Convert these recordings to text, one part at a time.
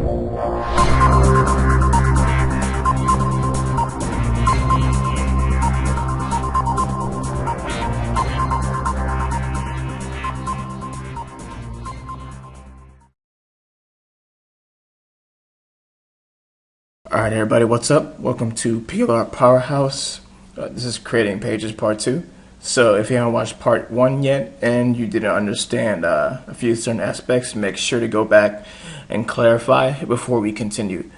Alright everybody, what's up? Welcome to PLR Powerhouse. This is Creating Pages Part 2. So if you haven't watched Part 1 yet and you didn't understand a few certain aspects, make sure to go back and clarify before we continue.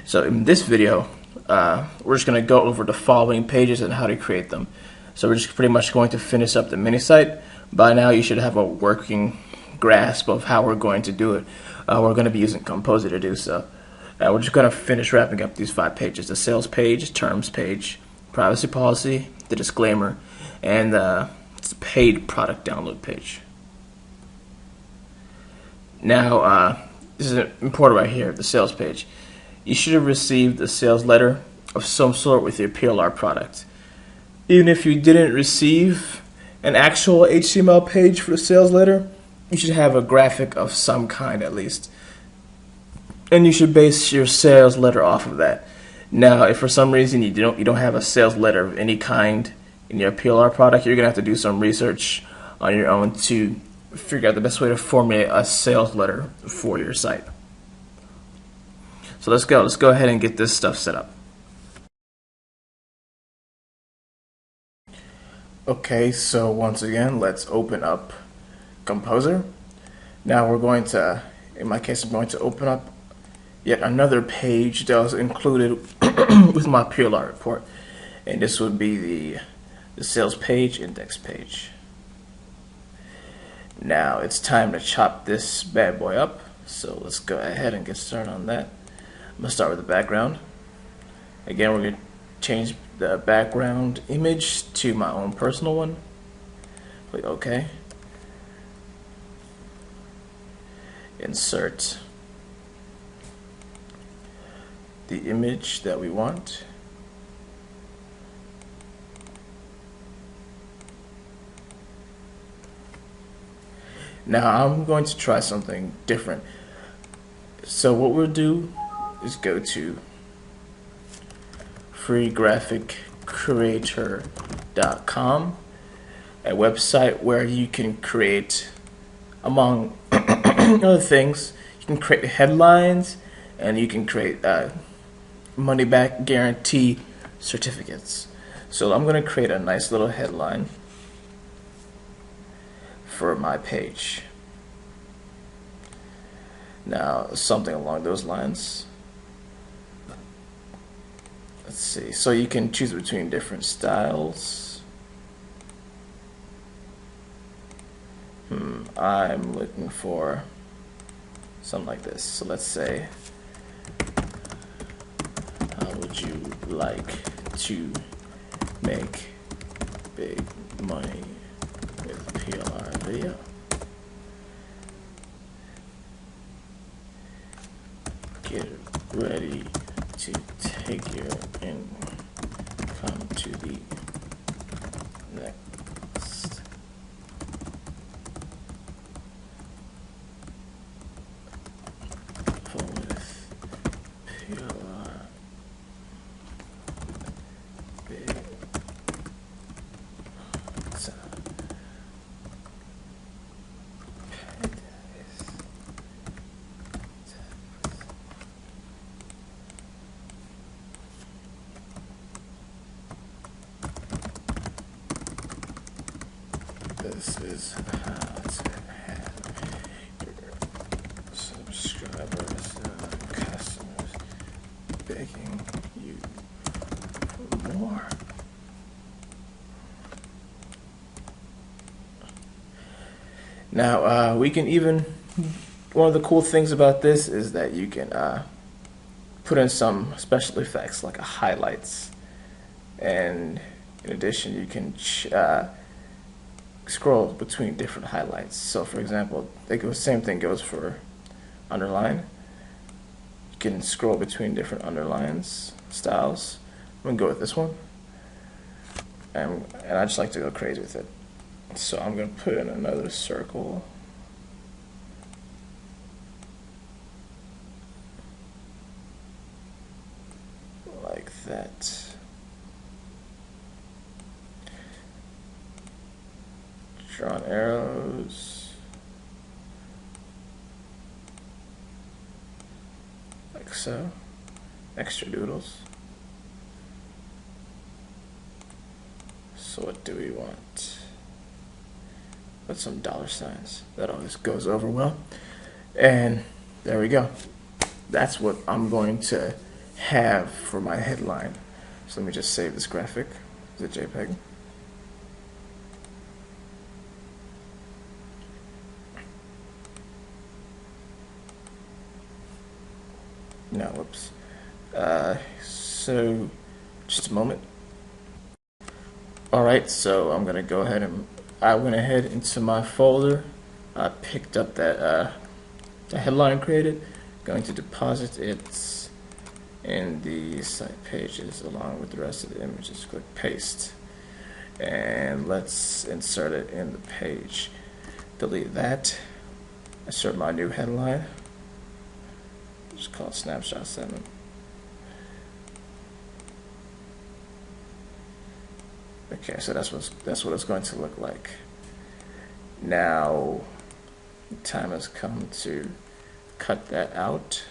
So in this video, we're just going to go over the following pages and how to create them. So we're just pretty much going to finish up the mini site. By now you should have a working grasp of how we're going to do it. We're going to be using Composer to do so. We're just going to finish wrapping up these 5 pages: the sales page, terms page, privacy policy, the disclaimer, and the paid product download page. Now, this is important right here, the sales page. You should have received a sales letter of some sort with your PLR product. Even if you didn't receive an actual HTML page for the sales letter, you should have a graphic of some kind at least. And you should base your sales letter off of that. Now, if for some reason you don't have a sales letter of any kind in your PLR product, you're gonna have to do some research on your own to figure out the best way to formulate a sales letter for your site. So let's go ahead and get this stuff set up. Okay, so once again, let's open up Composer. Now we're going to, in my case, I'm going to open up yet another page that was included with my PLR report, and this would be the sales page, index page. Now it's time to chop this bad boy up, so let's go ahead and get started on that. I'm going to start with the background. Again, we're going to change the background image to my own personal one. Click OK. Insert the image that we want. Now I'm going to try something different. So what we'll do is go to freegraphicreator.com, a website where you can create, among other things, you can create headlines and you can create money back guarantee certificates. So I'm going to create a nice little headline for my page. Now, something along those lines. Let's see. So you can choose between different styles. I'm looking for something like this. So let's say, how would you like to make big money with PLR video? Get ready to take your income to the next level with PLR big This is how to have your subscribers and customers begging you for more. Now, we can even, one of the cool things about this is that you can put in some special effects like highlights, and in addition you can scroll between different highlights. So for example, the same thing goes for underline. You can scroll between different underlines styles. I'm gonna go with this one, and I just like to go crazy with it. So I'm gonna put in another circle. that. Drawn arrows. Like so. Extra doodles. So what do we want? Put some dollar signs. That always goes over well. And there we go. That's what I'm going to have for my headline. So let me just save this graphic as a JPEG. No, whoops. So just a moment. Alright, so I'm gonna go ahead and I went ahead into my folder. I picked up that the headline created. Going to deposit it in the site pages along with the rest of the images. Click paste. And let's insert it in the page. Delete that. Insert my new headline. Just call it snapshot 7. Okay, so that's what it's going to look like. Now, the time has come to cut that out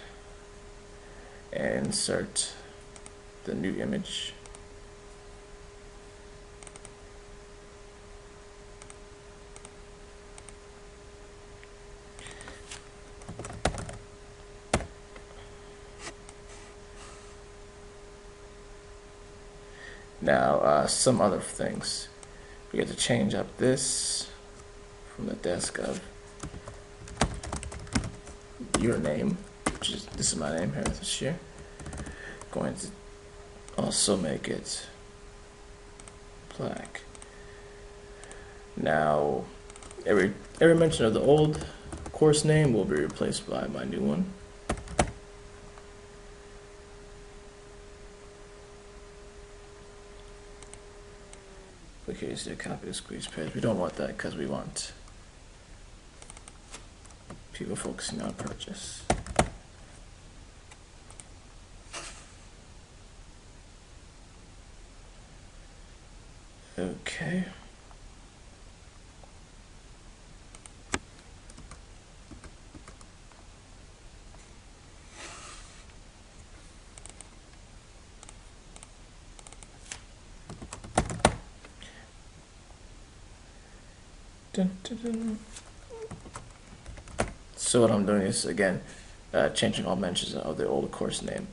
and insert the new image. Now, some other things. We get to change up this from the desk of your name, which is, this is my name here this year. Going to also make it black. Now, every mention of the old course name will be replaced by my new one. Okay, so copy the squeeze page. We don't want that because we want people focusing on purchase. Okay. Dun, dun, dun. So what I'm doing is, again, changing all mentions of the old course name.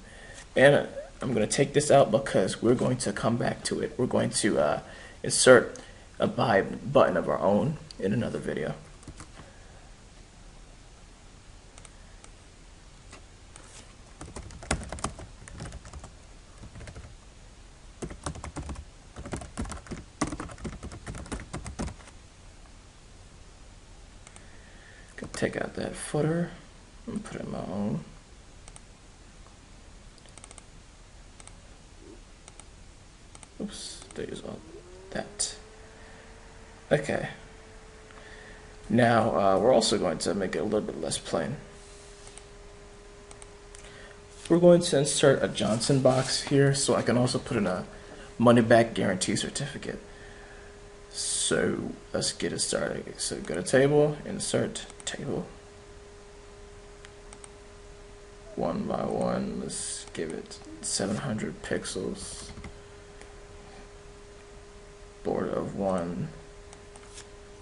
And I'm going to take this out because we're going to come back to it. We're going to insert a buy button of our own in another video. Take out that footer and put in my own. Oops, there's all that. Okay. Now we're also going to make it a little bit less plain. We're going to insert a Johnson box here so I can also put in a money back guarantee certificate. So let's get it started. So go to table, insert table. 1 by 1, let's give it 700 pixels. Border of 1,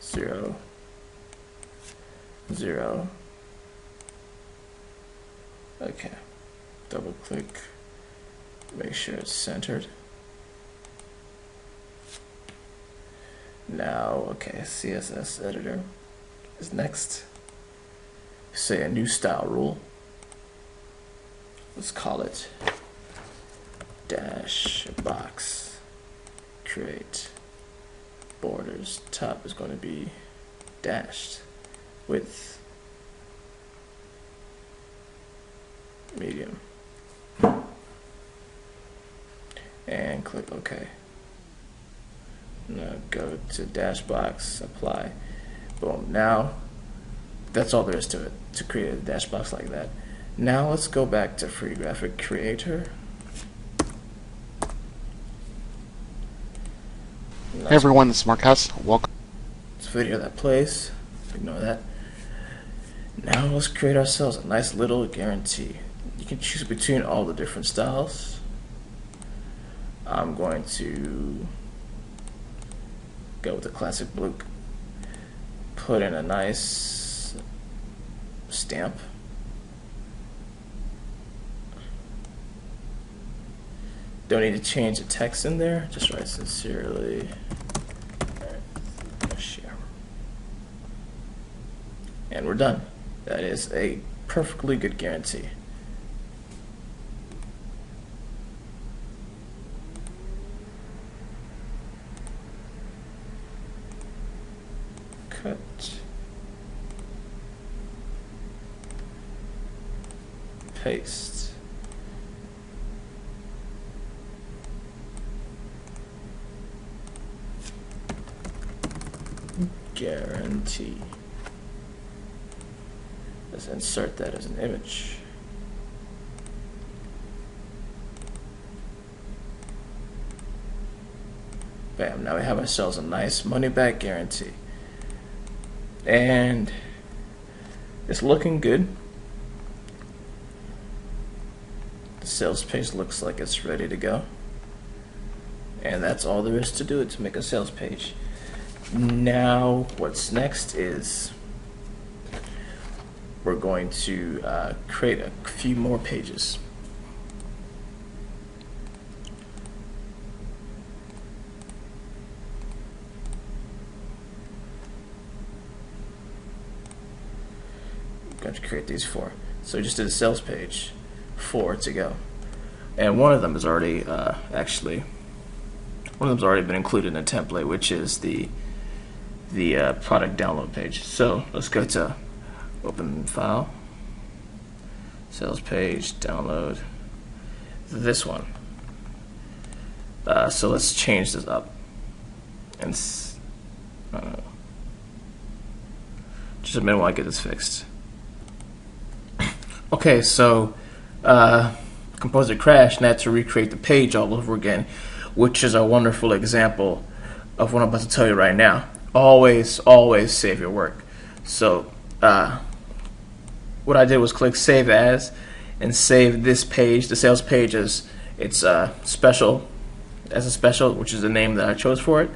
0, 0. Okay, double click, make sure it's centered. Now, okay, CSS editor is next. Say a new style rule. Let's call it dash box. Create borders. Top is going to be dashed. Width medium. And click OK. Now go to dash box, apply, boom. Now that's all there is to it, to create a dash box like that. Now let's go back to Free Graphic Creator Hey everyone, this is Marquez. Welcome. This video that plays. Ignore that. Now let's create ourselves a nice little guarantee. You can choose between all the different styles. I'm going to go with the classic blue. Put in a nice stamp. Don't need to change the text in there. Just write sincerely. Share. And we're done. That is a perfectly good guarantee. Cut. Paste. Guarantee. Let's insert that as an image. Bam, now we have ourselves a nice money back guarantee. And it's looking good. The sales page looks like it's ready to go. And that's all there is to do to make a sales page. Now, what's next is we're going to create a few more pages. I'm going to create these 4. So we just did a sales page, 4 to go. And one of them is already one of them's already been included in a template, which is the product download page. So let's go to open file, sales page, download this one. So let's change this up and just a minute while I get this fixed. Okay, so Composer crashed and I had to recreate the page all over again, which is a wonderful example of what I'm about to tell you right now. Always save your work. So what I did was click Save As and save this page, the sales page, as it's special, which is the name that I chose for it.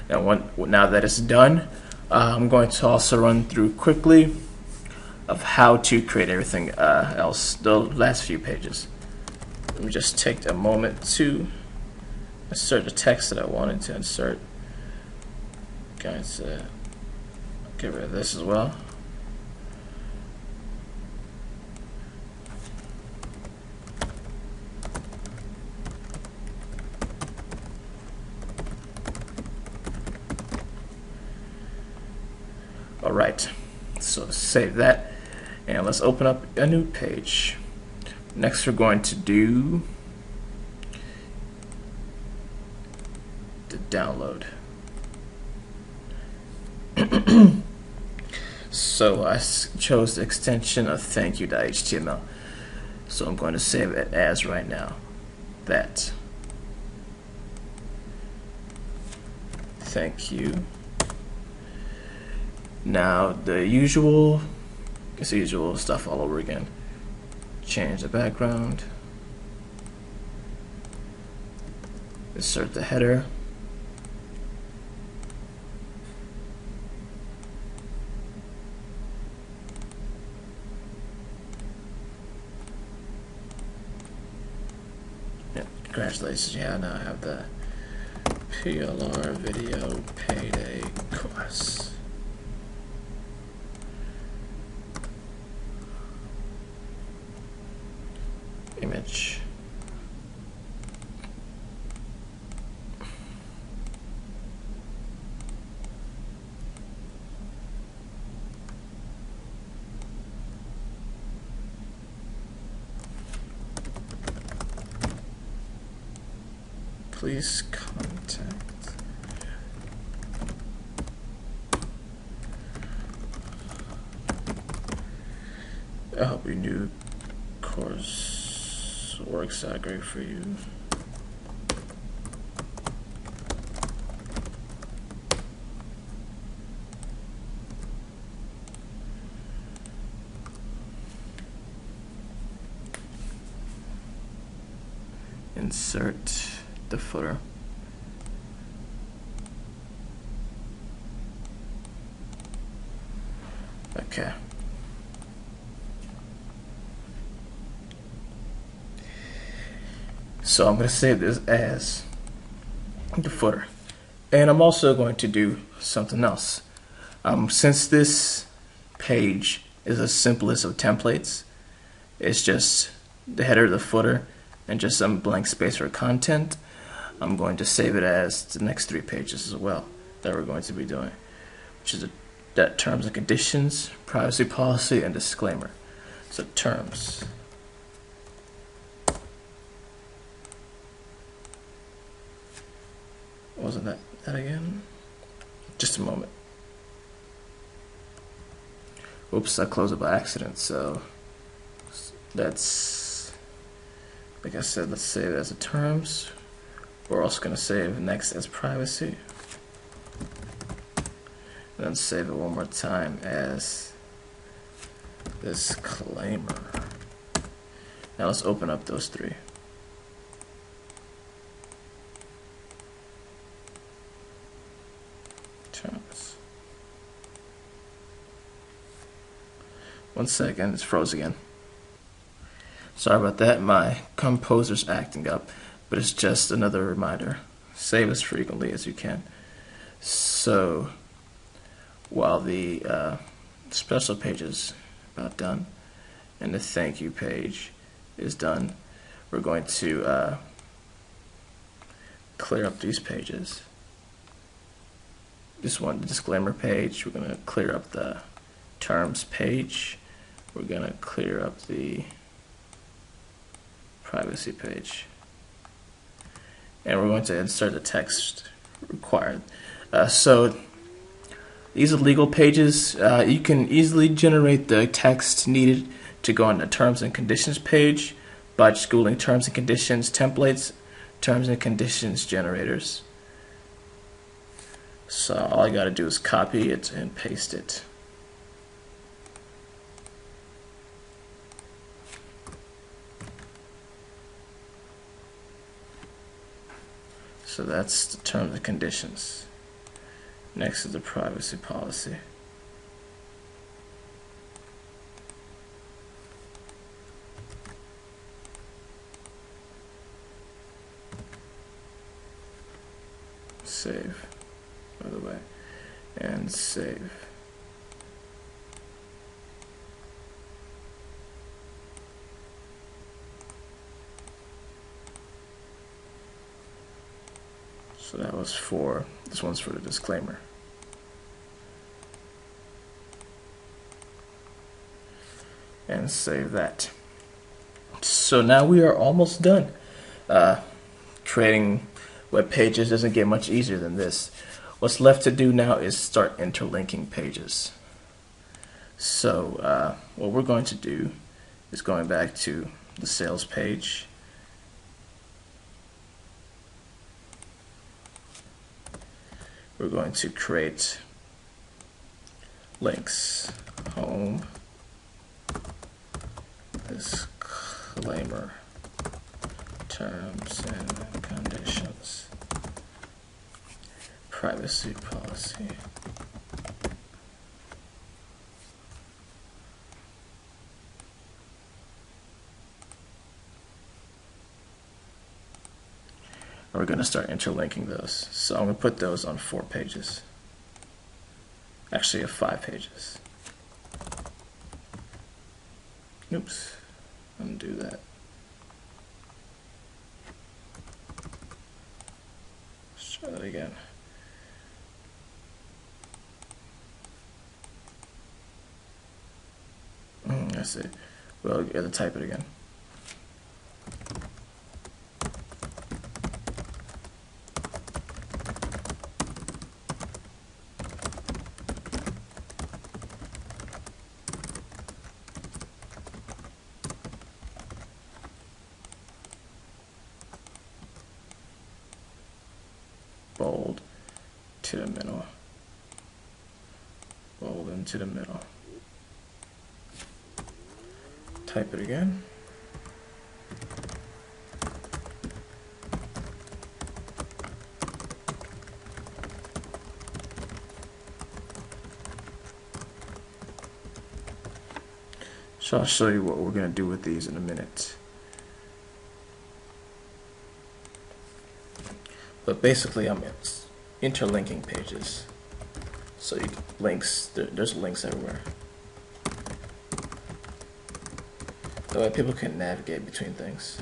And now that it's done, I'm going to also run through quickly of how to create everything else, the last few pages. Let me just take a moment to insert the text that I wanted to insert. Going to get rid of this as well. Alright, so save that and let's open up a new page. Next we're going to do the download. So I chose the extension of thankyou.html. So I'm going to save it as right now. That. Thank you. Now it's the usual stuff all over again. Change the background. Insert the header. Congratulations, yeah, now I have the PLR video payday course. Image. Please contact. I hope your new course works out great for you. insert the footer. Okay. So I'm going to save this as the footer. And I'm also going to do something else. Since this page is the simplest of templates, it's just the header, the footer, and just some blank space for content, I'm going to save it as the next 3 pages as well that we're going to be doing, which is that terms and conditions, privacy policy, and disclaimer. So terms. Wasn't that again? Just a moment. Oops, I closed it by accident, so that's, like I said, let's save it as a terms. We're also going to save next as privacy. And then save it one more time as disclaimer. Now let's open up those 3. Terms. 1 second, it's froze again. Sorry about that, my composer's acting up, but it's just another reminder. Save as frequently as you can. So, while the special page is about done, and the thank you page is done, we're going to clear up these pages. This one, the disclaimer page, we're going to clear up the terms page. We're going to clear up the privacy page. And we're going to insert the text required. So these are legal pages. You can easily generate the text needed to go on the terms and conditions page by just googling terms and conditions templates, terms and conditions generators. So all I got to do is copy it and paste it. So that's the terms and conditions. Next is the privacy policy. Save, by the way, and save. So that was for, this one's for the disclaimer. And save that. So now we are almost done. Creating web pages doesn't get much easier than this. What's left to do now is start interlinking pages. So what we're going to do is going back to the sales page. We're going to create links, home, disclaimer, terms and conditions, privacy policy. We're going to start interlinking those. So I'm going to put those on 4 pages. Actually, 5 pages. Oops, undo that. Let's try that again. I see. Well, you gotta type it again. Bold to the middle. Bold into the middle. Type it again. So I'll show you what we're going to do with these in a minute. But basically, I'm interlinking pages. So you links, there's links everywhere. That way people can navigate between things,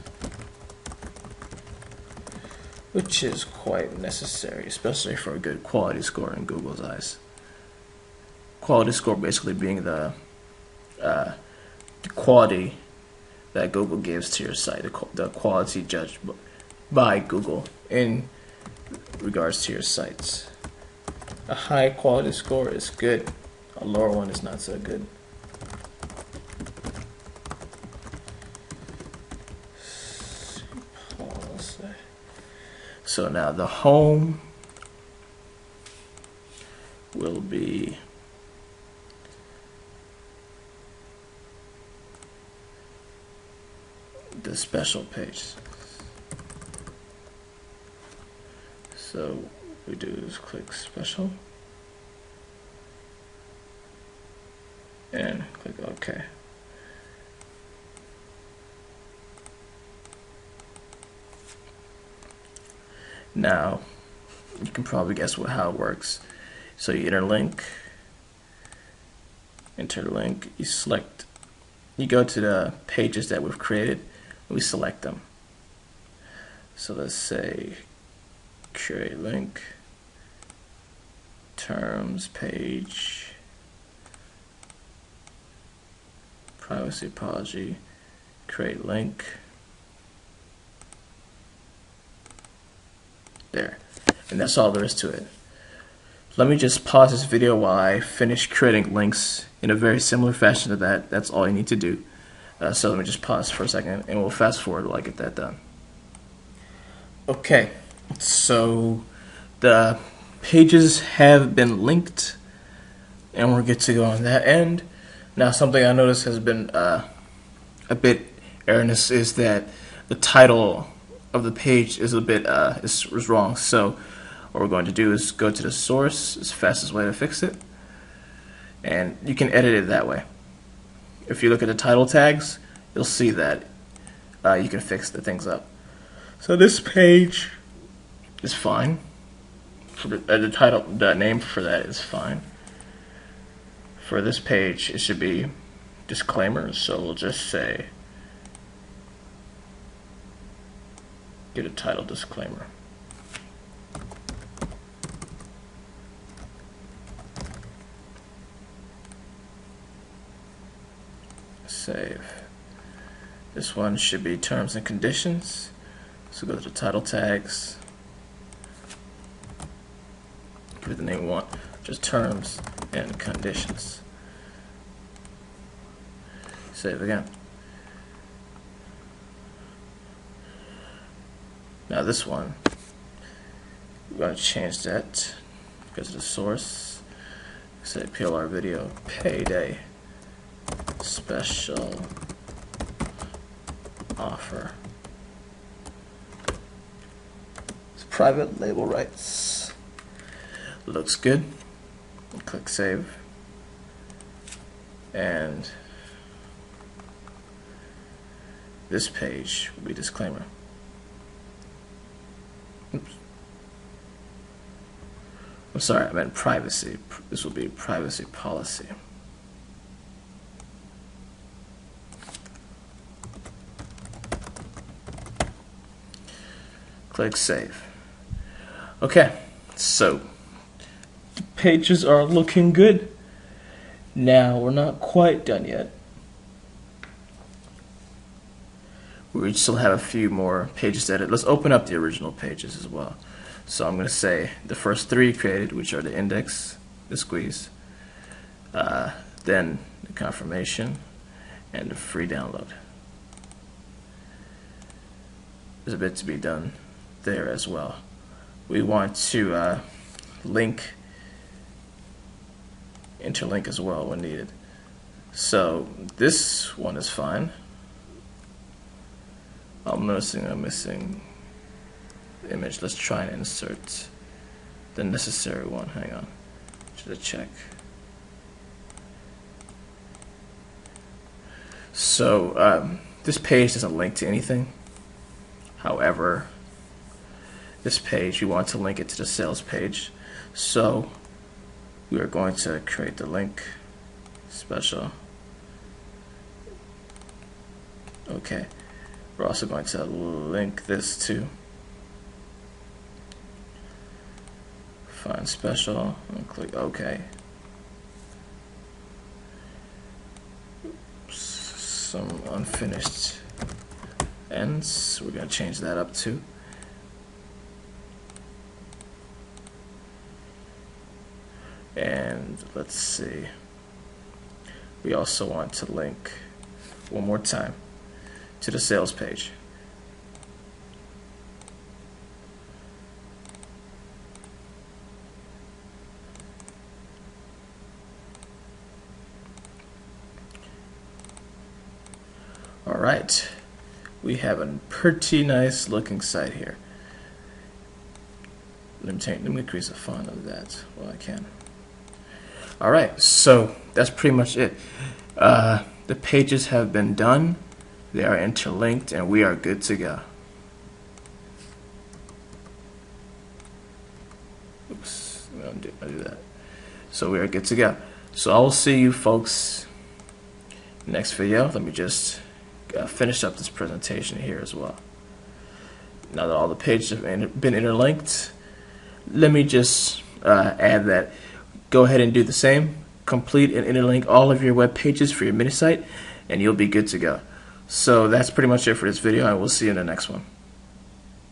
which is quite necessary, especially for a good quality score in Google's eyes. Quality score basically being the quality that Google gives to your site, the quality judged by Google in regards to your sites. A high quality score is good, a lower one is not so good. So now the home will be the special page. So we do is click special and click OK. Now you can probably guess how it works. So you interlink, you select, you go to the pages that we've created, and we select them. So let's say create link, terms page, privacy apology, create link. There. And that's all there is to it. Let me just pause this video while I finish creating links in a very similar fashion to that. That's all you need to do. So let me just pause for a second and we'll fast forward while I get that done. Okay, so the pages have been linked and we're good to go on that end. Now something I noticed has been a bit erroneous is that the title of the page is a bit is wrong. So what we're going to do is go to the source. It's the fastest way to fix it, and you can edit it that way. If you look at the title tags, you'll see that you can fix the things up. So this page is fine. For the title, the name for that is fine. For this page, it should be disclaimers. So we'll just say get a title disclaimer. Save. This one should be terms and conditions. So go to the title tags. Give it the name we want. Just terms and conditions. Save again. Now this one, we're going to change that. Go to the source. Say PLR video payday special offer. It's private label rights. Looks good. Click save. And this page will be disclaimer. Oops. I'm sorry, I meant privacy. This will be privacy policy. Click save. Okay, so the pages are looking good. Now we're not quite done yet. We still have a few more pages to edit. Let's open up the original pages as well. So I'm going to say the first three created, which are the index, the squeeze, then the confirmation, and the free download. There's a bit to be done there as well. We want to interlink as well when needed. So this one is fine. I'm noticing I'm missing the image. Let's try and insert the necessary one. Hang on. Should I check? So this page doesn't link to anything. However, this page, we want to link it to the sales page. So we are going to create the link special. Okay. We're also going to link this to find special and click OK. Some unfinished ends. We're going to change that up too. And let's see. We also want to link one more time to the sales page. Alright, we have a pretty nice looking site here. Let me increase the font of that while I can. Alright, so that's pretty much it. The pages have been done, they are interlinked, and we are good to go. Oops, I do that. So we are good to go. So I will see you folks next video. Let me just finish up this presentation here as well. Now that all the pages have been interlinked, let me just add that go ahead and do the same. Complete and interlink all of your web pages for your mini site, and you'll be good to go. So that's pretty much it for this video, and we'll see you in the next one.